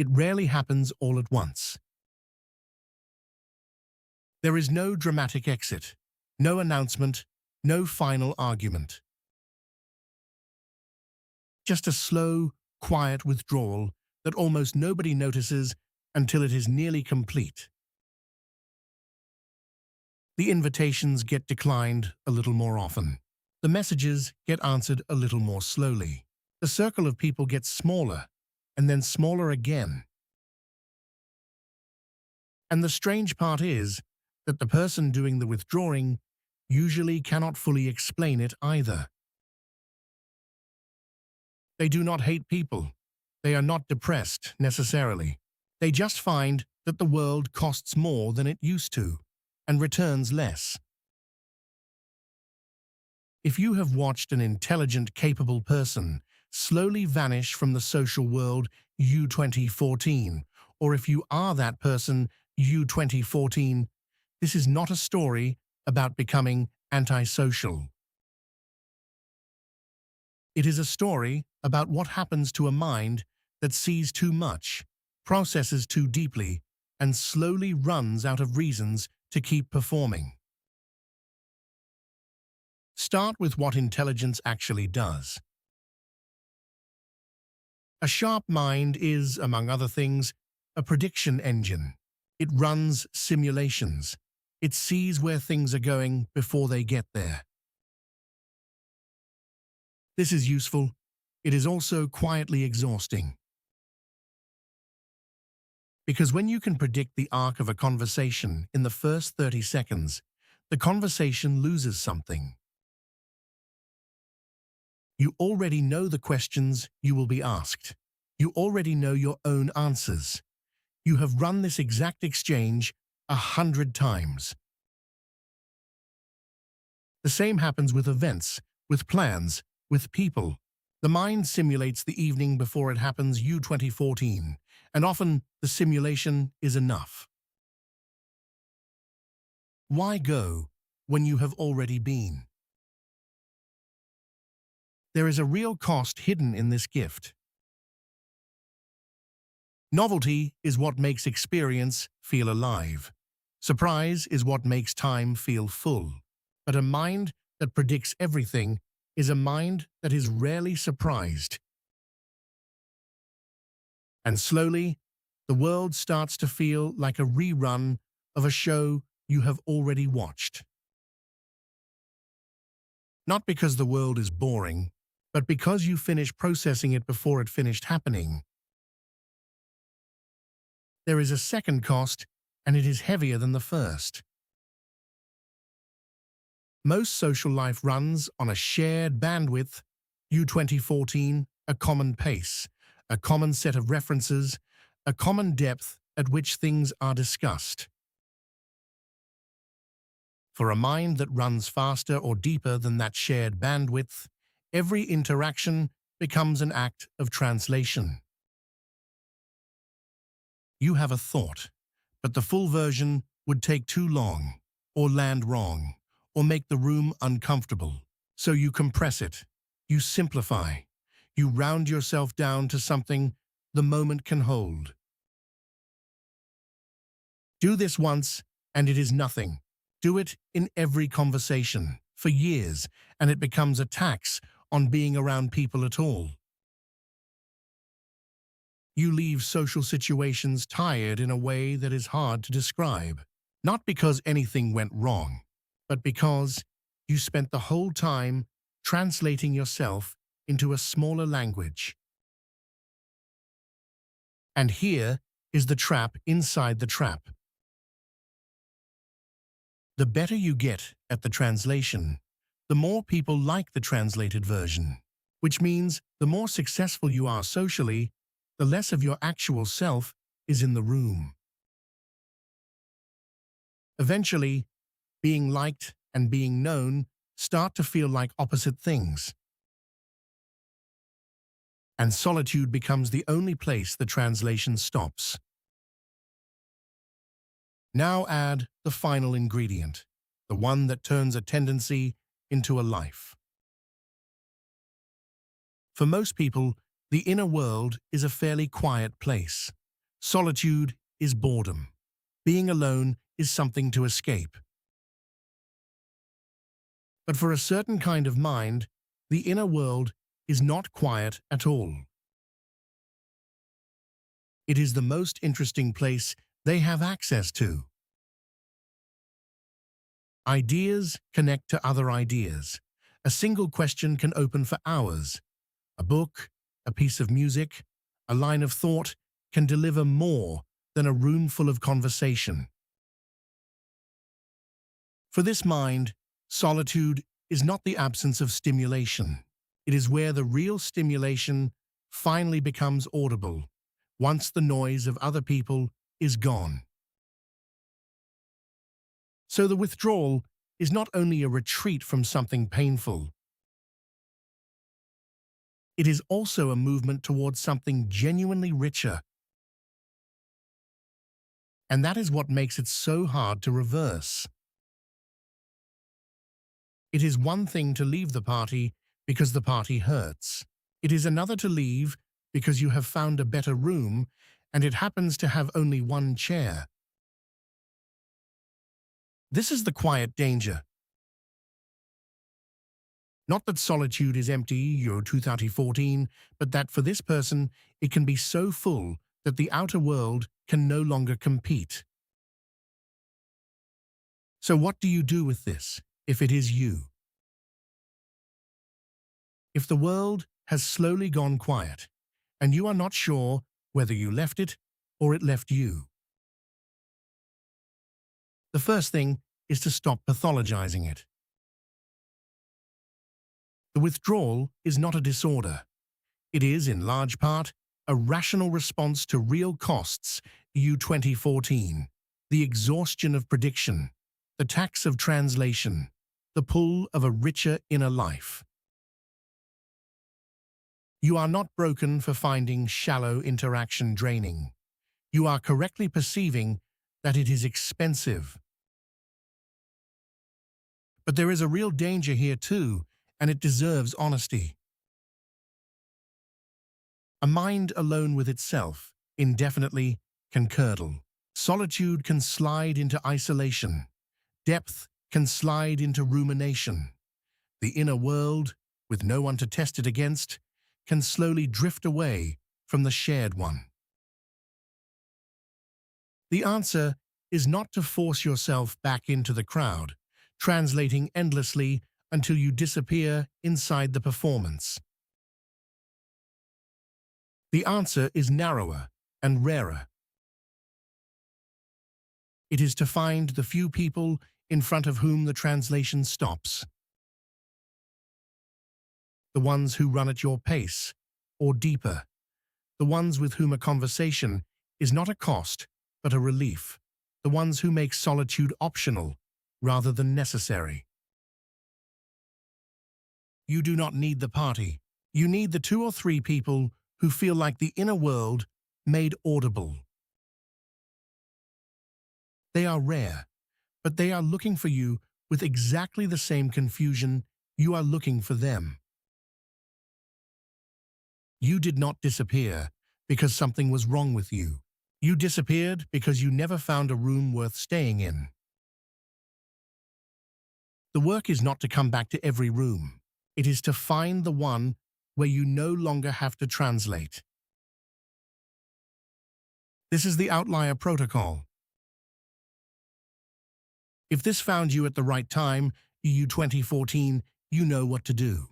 it rarely happens all at once. There is no dramatic exit, no announcement, no final argument. Just a slow, quiet withdrawal that almost nobody notices until it is nearly complete. The invitations get declined a little more often. The messages get answered a little more slowly. The circle of people gets smaller, and then smaller again. And the strange part is that the person doing the withdrawing usually cannot fully explain it either. They do not hate people. They are not depressed, necessarily. They just find that the world costs more than it used to, and returns less. If you have watched an intelligent, capable person slowly vanish from the social world U-2014, or if you are that person U-2014, this is not a story about becoming antisocial. It is a story about what happens to a mind that sees too much, processes too deeply, and slowly runs out of reasons to keep performing. Start with what intelligence actually does. A sharp mind is, among other things, a prediction engine. It runs simulations. It sees where things are going before they get there. This is useful. It is also quietly exhausting. Because when you can predict the arc of a conversation in the first 30 seconds, the conversation loses something. You already know the questions you will be asked. You already know your own answers. You have run this exact exchange 100 times. The same happens with events, with plans, with people. The mind simulates the evening before it happens U-2014, and often the simulation is enough. Why go when you have already been? There is a real cost hidden in this gift. Novelty is what makes experience feel alive. Surprise is what makes time feel full. But a mind that predicts everything is a mind that is rarely surprised. And slowly, the world starts to feel like a rerun of a show you have already watched. Not because the world is boring, but because you finish processing it before it finished happening. There is a second cost, and it is heavier than the first. Most social life runs on a shared bandwidth, U-2014, a common pace, a common set of references, a common depth at which things are discussed. For a mind that runs faster or deeper than that shared bandwidth, every interaction becomes an act of translation. You have a thought, but the full version would take too long, or land wrong, or make the room uncomfortable. So you compress it, you simplify, you round yourself down to something the moment can hold. Do this once, and it is nothing. Do it in every conversation, for years, and it becomes a tax on being around people at all. You leave social situations tired in a way that is hard to describe, not because anything went wrong, but because you spent the whole time translating yourself into a smaller language. And here is the trap inside the trap. The better you get at the translation, the more people like the translated version, which means the more successful you are socially, the less of your actual self is in the room. Eventually, being liked and being known start to feel like opposite things. And solitude becomes the only place the translation stops. Now add the final ingredient, the one that turns a tendency into a life. For most people, the inner world is a fairly quiet place. Solitude is boredom. Being alone is something to escape. But for a certain kind of mind, the inner world is not quiet at all. It is the most interesting place they have access to. Ideas connect to other ideas. A single question can open for hours. A book, a piece of music, a line of thought can deliver more than a room full of conversation. For this mind, solitude is not the absence of stimulation. It is where the real stimulation finally becomes audible, once the noise of other people is gone. So the withdrawal is not only a retreat from something painful, it is also a movement towards something genuinely richer. And that is what makes it so hard to reverse. It is one thing to leave the party because the party hurts. It is another to leave because you have found a better room and it happens to have only one chair. This is the quiet danger. Not that solitude is empty, year 2014, but that for this person, it can be so full that the outer world can no longer compete. So what do you do with this, if it is you? If the world has slowly gone quiet, and you are not sure whether you left it or it left you, the first thing is to stop pathologizing it. The withdrawal is not a disorder. It is, in large part, a rational response to real costs, U 2014, the exhaustion of prediction, the tax of translation, the pull of a richer inner life. You are not broken for finding shallow interaction draining. You are correctly perceiving that it is expensive. But there is a real danger here too, and it deserves honesty. A mind alone with itself, indefinitely, can curdle. Solitude can slide into isolation. Depth can slide into rumination. The inner world, with no one to test it against, can slowly drift away from the shared one. The answer is not to force yourself back into the crowd, translating endlessly until you disappear inside the performance. The answer is narrower and rarer. It is to find the few people in front of whom the translation stops. The ones who run at your pace, or deeper. The ones with whom a conversation is not a cost, but a relief. The ones who make solitude optional, rather than necessary. You do not need the party. You need the 2 or 3 people who feel like the inner world made audible. They are rare, but they are looking for you with exactly the same confusion you are looking for them. You did not disappear because something was wrong with you. You disappeared because you never found a room worth staying in. The work is not to come back to every room. It is to find the one where you no longer have to translate. This is the Outlier Protocol. If this found you at the right time, EU 2014, you know what to do.